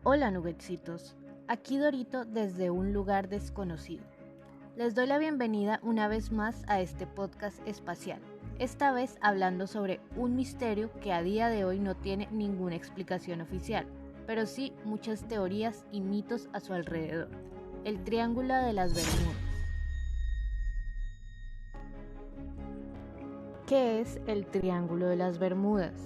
Hola nuggetsitos, aquí Dorito desde un lugar desconocido. Les doy la bienvenida una vez más a este podcast espacial, esta vez hablando sobre un misterio que a día de hoy no tiene ninguna explicación oficial, pero sí muchas teorías y mitos a su alrededor, el Triángulo de las Bermudas. ¿Qué es el Triángulo de las Bermudas?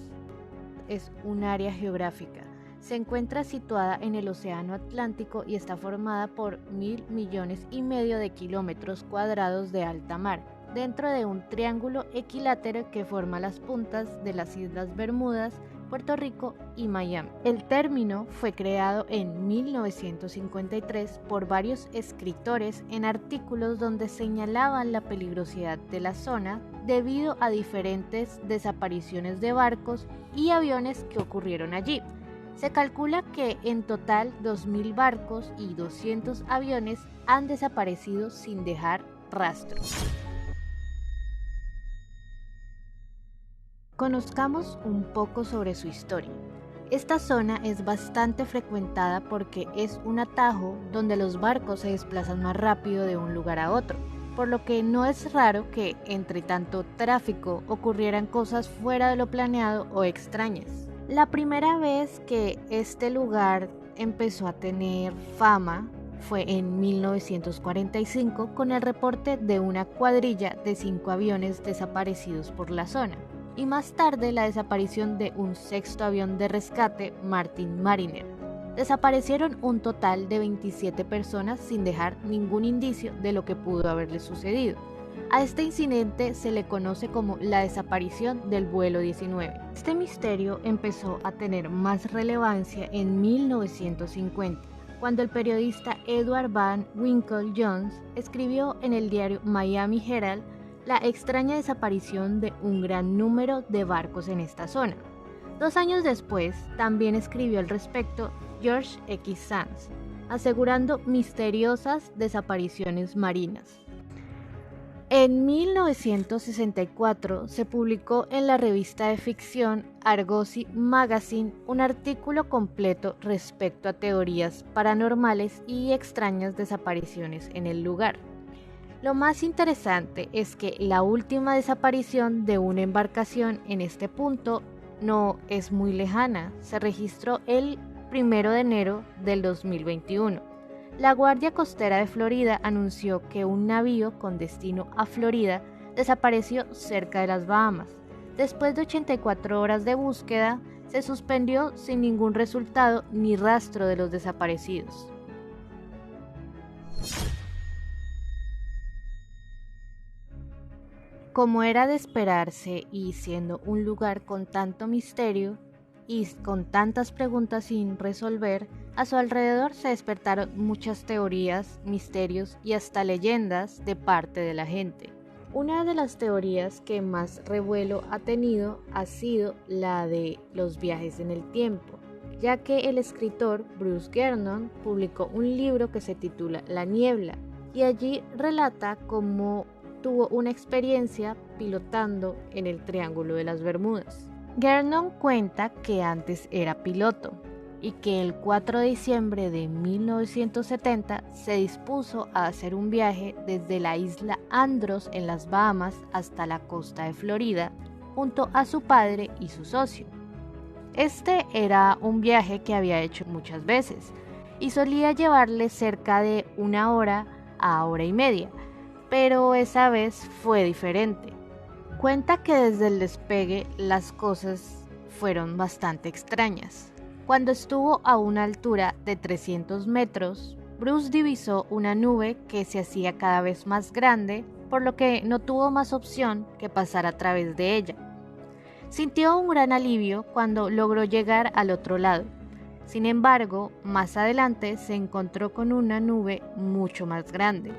Es un área geográfica. Se encuentra situada en el Océano Atlántico y está formada por 1.000 millones y medio de kilómetros cuadrados de alta mar, dentro de un triángulo equilátero que forma las puntas de las Islas Bermudas, Puerto Rico y Miami. El término fue creado en 1953 por varios escritores en artículos donde señalaban la peligrosidad de la zona debido a diferentes desapariciones de barcos y aviones que ocurrieron allí. Se calcula que en total 2.000 barcos y 200 aviones han desaparecido sin dejar rastro. Conozcamos un poco sobre su historia. Esta zona es bastante frecuentada porque es un atajo donde los barcos se desplazan más rápido de un lugar a otro, por lo que no es raro que entre tanto tráfico ocurrieran cosas fuera de lo planeado o extrañas. La primera vez que este lugar empezó a tener fama fue en 1945 con el reporte de una cuadrilla de 5 aviones desaparecidos por la zona, y más tarde la desaparición de un sexto avión de rescate Martin Mariner. Desaparecieron un total de 27 personas sin dejar ningún indicio de lo que pudo haberles sucedido. A este incidente se le conoce como la desaparición del vuelo 19. Este misterio empezó a tener más relevancia en 1950, cuando el periodista Edward Van Winkle Jones escribió en el diario Miami Herald la extraña desaparición de un gran número de barcos en esta zona. 2 años después, también escribió al respecto George X. Sands, asegurando misteriosas desapariciones marinas. En 1964 se publicó en la revista de ficción Argosy Magazine un artículo completo respecto a teorías paranormales y extrañas desapariciones en el lugar. Lo más interesante es que la última desaparición de una embarcación en este punto no es muy lejana, se registró el 1 de enero del 2021. La Guardia Costera de Florida anunció que un navío con destino a Florida desapareció cerca de las Bahamas. Después de 84 horas de búsqueda, se suspendió sin ningún resultado ni rastro de los desaparecidos. Como era de esperarse y siendo un lugar con tanto misterio y con tantas preguntas sin resolver, a su alrededor se despertaron muchas teorías, misterios y hasta leyendas de parte de la gente. Una de las teorías que más revuelo ha tenido ha sido la de los viajes en el tiempo, ya que el escritor Bruce Gernon publicó un libro que se titula La Niebla y allí relata cómo tuvo una experiencia pilotando en el Triángulo de las Bermudas. Gernon cuenta que antes era piloto y que el 4 de diciembre de 1970 se dispuso a hacer un viaje desde la isla Andros en las Bahamas hasta la costa de Florida junto a su padre y su socio. Este era un viaje que había hecho muchas veces y solía llevarle cerca de 1 hora a hora y media, pero esa vez fue diferente. Cuenta que desde el despegue las cosas fueron bastante extrañas. Cuando estuvo a una altura de 300 metros, Bruce divisó una nube que se hacía cada vez más grande, por lo que no tuvo más opción que pasar a través de ella. Sintió un gran alivio cuando logró llegar al otro lado. Sin embargo, más adelante se encontró con una nube mucho más grande.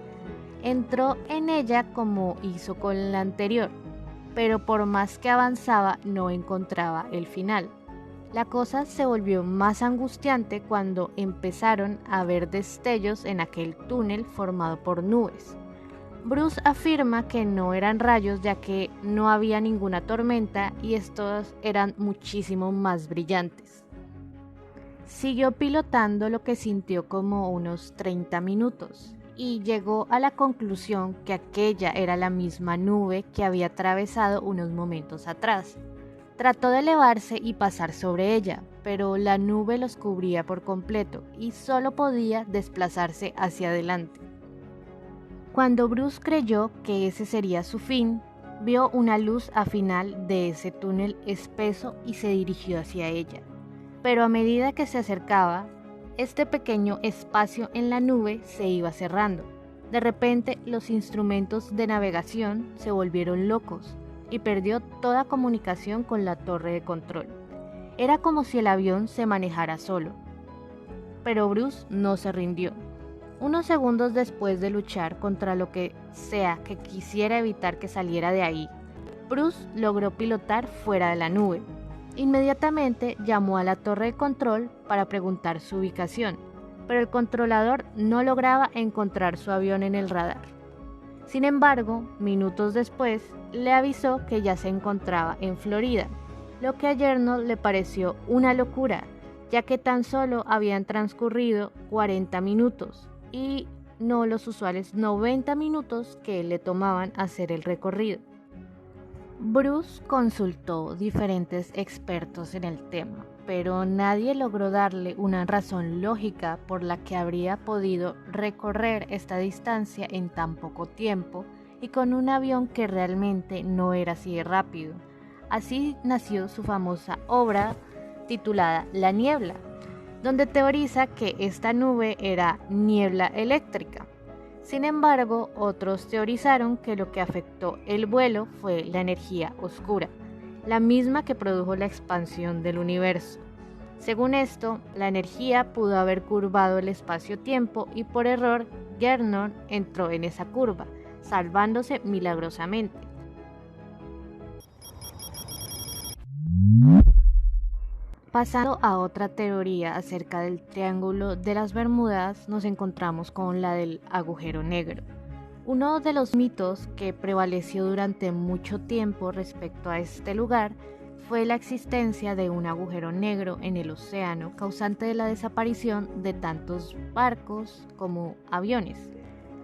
Entró en ella como hizo con la anterior, pero por más que avanzaba no encontraba el final. La cosa se volvió más angustiante cuando empezaron a ver destellos en aquel túnel formado por nubes. Bruce afirma que no eran rayos ya que no había ninguna tormenta y estos eran muchísimo más brillantes. Siguió pilotando lo que sintió como unos 30 minutos y llegó a la conclusión que aquella era la misma nube que había atravesado unos momentos atrás. Trató de elevarse y pasar sobre ella, pero la nube los cubría por completo y solo podía desplazarse hacia adelante. Cuando Bruce creyó que ese sería su fin, vio una luz al final de ese túnel espeso y se dirigió hacia ella. Pero a medida que se acercaba, este pequeño espacio en la nube se iba cerrando. De repente, los instrumentos de navegación se volvieron locos y perdió toda comunicación con la torre de control. Era como si el avión se manejara solo. Pero Bruce no se rindió. Unos segundos después de luchar contra lo que sea que quisiera evitar que saliera de ahí, Bruce logró pilotar fuera de la nube. Inmediatamente llamó a la torre de control para preguntar su ubicación, pero el controlador no lograba encontrar su avión en el radar. Sin embargo, minutos después, le avisó que ya se encontraba en Florida, lo que a Yerno le pareció una locura, ya que tan solo habían transcurrido 40 minutos y no los usuales 90 minutos que le tomaban hacer el recorrido. Bruce consultó diferentes expertos en el tema, pero nadie logró darle una razón lógica por la que habría podido recorrer esta distancia en tan poco tiempo y con un avión que realmente no era así de rápido. Así nació su famosa obra titulada La Niebla, donde teoriza que esta nube era niebla eléctrica. Sin embargo, otros teorizaron que lo que afectó el vuelo fue la energía oscura, la misma que produjo la expansión del universo. Según esto, la energía pudo haber curvado el espacio-tiempo y por error Gernon entró en esa curva, salvándose milagrosamente. Pasando a otra teoría acerca del Triángulo de las Bermudas, nos encontramos con la del agujero negro. Uno de los mitos que prevaleció durante mucho tiempo respecto a este lugar fue la existencia de un agujero negro en el océano causante de la desaparición de tantos barcos como aviones.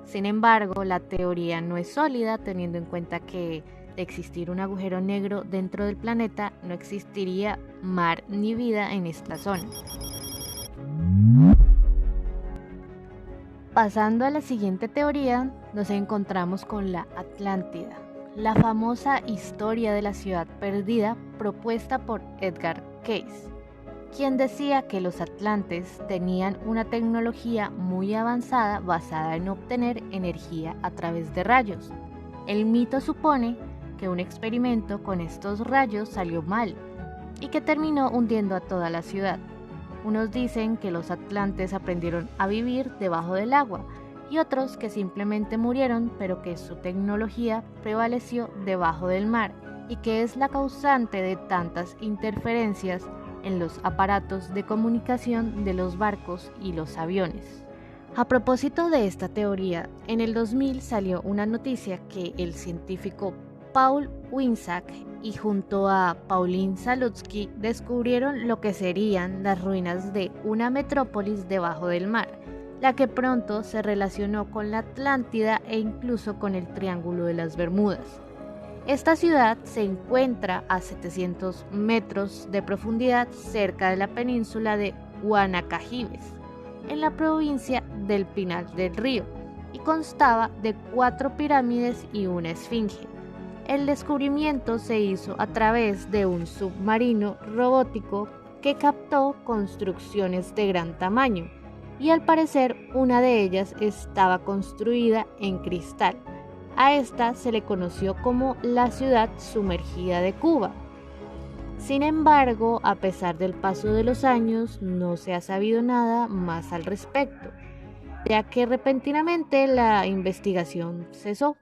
Sin embargo, la teoría no es sólida teniendo en cuenta que de existir un agujero negro dentro del planeta, no existiría mar ni vida en esta zona. Pasando a la siguiente teoría, nos encontramos con la Atlántida, la famosa historia de la ciudad perdida propuesta por Edgar Cayce, quien decía que los atlantes tenían una tecnología muy avanzada basada en obtener energía a través de rayos. El mito supone que un experimento con estos rayos salió mal y que terminó hundiendo a toda la ciudad. Unos dicen que los atlantes aprendieron a vivir debajo del agua y otros que simplemente murieron, pero que su tecnología prevaleció debajo del mar y que es la causante de tantas interferencias en los aparatos de comunicación de los barcos y los aviones. A propósito de esta teoría, en el 2000 salió una noticia que el científico Paul Winsack y junto a Pauline Salutsky descubrieron lo que serían las ruinas de una metrópolis debajo del mar, la que pronto se relacionó con la Atlántida e incluso con el Triángulo de las Bermudas. Esta ciudad se encuentra a 700 metros de profundidad cerca de la península de Guanacajibes, en la provincia del Pinar del Río, y constaba de 4 pirámides y una esfinge. El descubrimiento se hizo a través de un submarino robótico que captó construcciones de gran tamaño y al parecer una de ellas estaba construida en cristal. A esta se le conoció como la ciudad sumergida de Cuba. Sin embargo, a pesar del paso de los años, no se ha sabido nada más al respecto, ya que repentinamente la investigación cesó.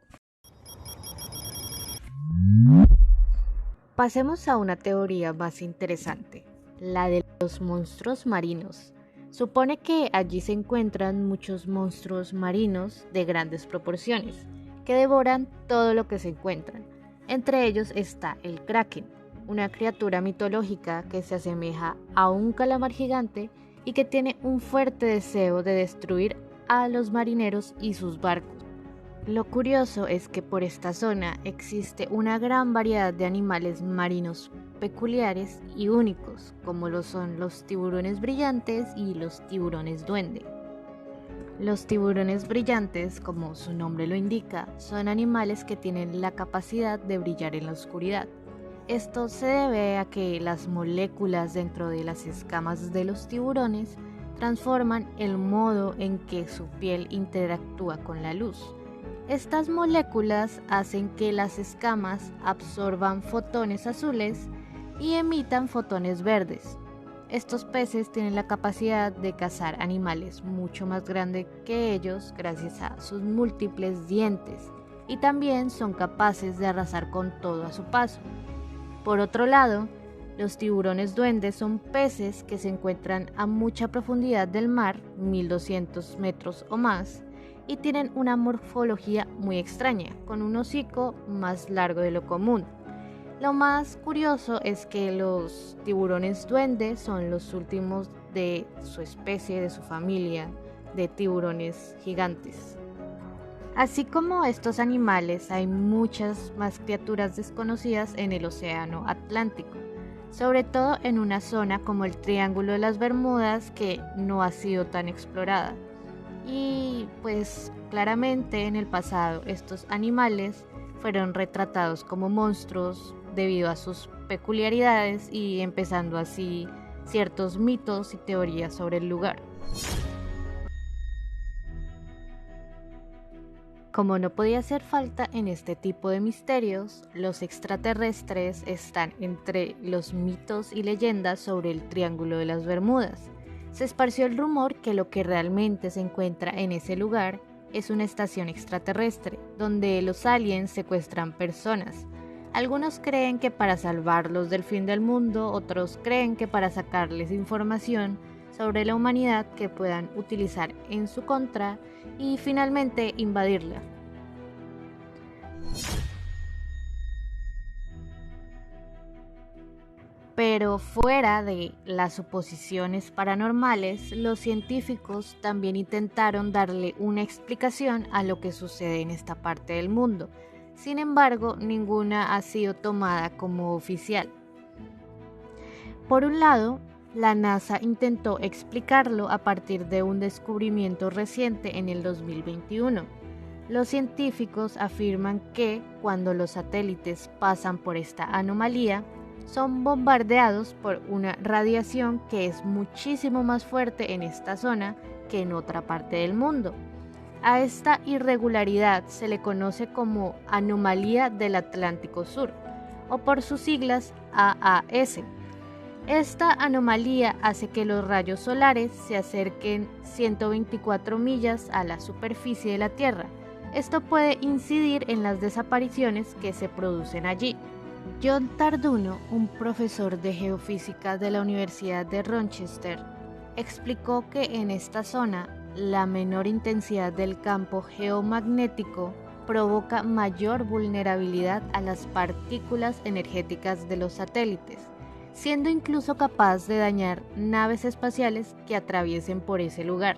Pasemos a una teoría más interesante, la de los monstruos marinos. Supone que allí se encuentran muchos monstruos marinos de grandes proporciones, que devoran todo lo que se encuentran. Entre ellos está el Kraken, una criatura mitológica que se asemeja a un calamar gigante y que tiene un fuerte deseo de destruir a los marineros y sus barcos. Lo curioso es que por esta zona existe una gran variedad de animales marinos peculiares y únicos, como lo son los tiburones brillantes y los tiburones duende. Los tiburones brillantes, como su nombre lo indica, son animales que tienen la capacidad de brillar en la oscuridad. Esto se debe a que las moléculas dentro de las escamas de los tiburones transforman el modo en que su piel interactúa con la luz. Estas moléculas hacen que las escamas absorban fotones azules y emitan fotones verdes. Estos peces tienen la capacidad de cazar animales mucho más grandes que ellos gracias a sus múltiples dientes y también son capaces de arrasar con todo a su paso. Por otro lado, los tiburones duendes son peces que se encuentran a mucha profundidad del mar, 1200 metros o más, y tienen una morfología muy extraña, con un hocico más largo de lo común. Lo más curioso es que los tiburones duende son los últimos de su especie, de su familia, de tiburones gigantes. Así como estos animales, hay muchas más criaturas desconocidas en el océano Atlántico, sobre todo en una zona como el Triángulo de las Bermudas que no ha sido tan explorada. Y pues claramente en el pasado estos animales fueron retratados como monstruos debido a sus peculiaridades y empezando así ciertos mitos y teorías sobre el lugar. Como no podía hacer falta en este tipo de misterios, los extraterrestres están entre los mitos y leyendas sobre el Triángulo de las Bermudas. Se esparció el rumor que lo que realmente se encuentra en ese lugar es una estación extraterrestre, donde los aliens secuestran personas. Algunos creen que para salvarlos del fin del mundo, otros creen que para sacarles información sobre la humanidad que puedan utilizar en su contra y finalmente invadirla. Pero fuera de las suposiciones paranormales, los científicos también intentaron darle una explicación a lo que sucede en esta parte del mundo. Sin embargo, ninguna ha sido tomada como oficial. Por un lado, la NASA intentó explicarlo a partir de un descubrimiento reciente en el 2021. Los científicos afirman que cuando los satélites pasan por esta anomalía, son bombardeados por una radiación que es muchísimo más fuerte en esta zona que en otra parte del mundo. A esta irregularidad se le conoce como Anomalía del Atlántico Sur, o por sus siglas AAS. Esta anomalía hace que los rayos solares se acerquen 124 millas a la superficie de la Tierra. Esto puede incidir en las desapariciones que se producen allí. John Tarduno, un profesor de geofísica de la Universidad de Rochester, explicó que en esta zona la menor intensidad del campo geomagnético provoca mayor vulnerabilidad a las partículas energéticas de los satélites, siendo incluso capaz de dañar naves espaciales que atraviesen por ese lugar.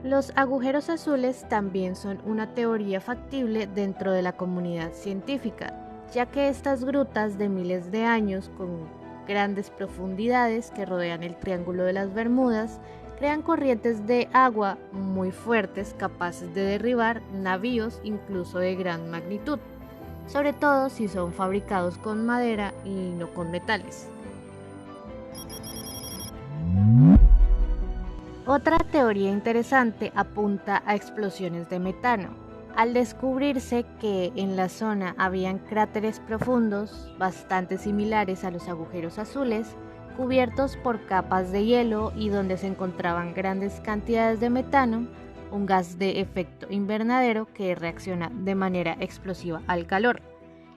Los agujeros azules también son una teoría factible dentro de la comunidad científica, ya que estas grutas de miles de años con grandes profundidades que rodean el Triángulo de las Bermudas crean corrientes de agua muy fuertes capaces de derribar navíos incluso de gran magnitud, sobre todo si son fabricados con madera y no con metales. Otra teoría interesante apunta a explosiones de metano. Al descubrirse que en la zona habían cráteres profundos bastante similares a los agujeros azules, cubiertos por capas de hielo y donde se encontraban grandes cantidades de metano, un gas de efecto invernadero que reacciona de manera explosiva al calor.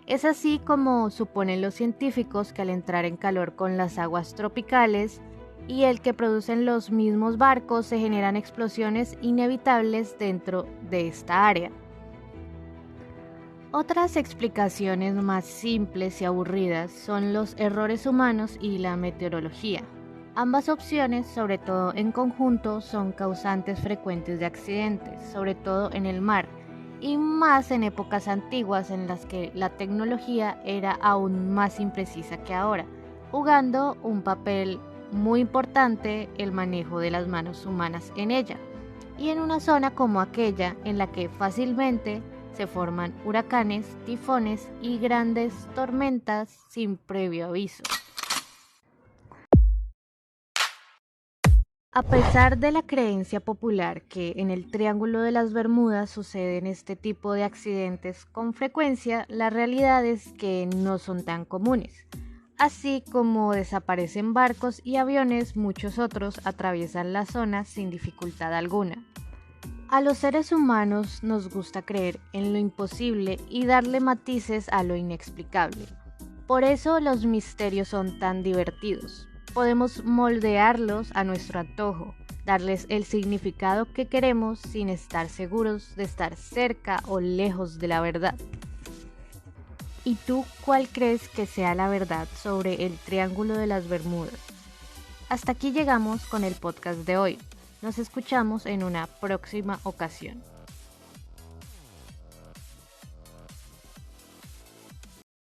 Es así como suponen los científicos que al entrar en calor con las aguas tropicales y el que producen los mismos barcos se generan explosiones inevitables dentro de esta área. Otras explicaciones más simples y aburridas son los errores humanos y la meteorología. Ambas opciones, sobre todo en conjunto, son causantes frecuentes de accidentes, sobre todo en el mar, y más en épocas antiguas en las que la tecnología era aún más imprecisa que ahora, jugando un papel muy importante el manejo de las manos humanas en ella, y en una zona como aquella en la que fácilmente se forman huracanes, tifones y grandes tormentas sin previo aviso. A pesar de la creencia popular que en el Triángulo de las Bermudas suceden este tipo de accidentes con frecuencia, la realidad es que no son tan comunes. Así como desaparecen barcos y aviones, muchos otros atraviesan la zona sin dificultad alguna. A los seres humanos nos gusta creer en lo imposible y darle matices a lo inexplicable. Por eso los misterios son tan divertidos. Podemos moldearlos a nuestro antojo, darles el significado que queremos sin estar seguros de estar cerca o lejos de la verdad. ¿Y tú cuál crees que sea la verdad sobre el Triángulo de las Bermudas? Hasta aquí llegamos con el podcast de hoy. Nos escuchamos en una próxima ocasión.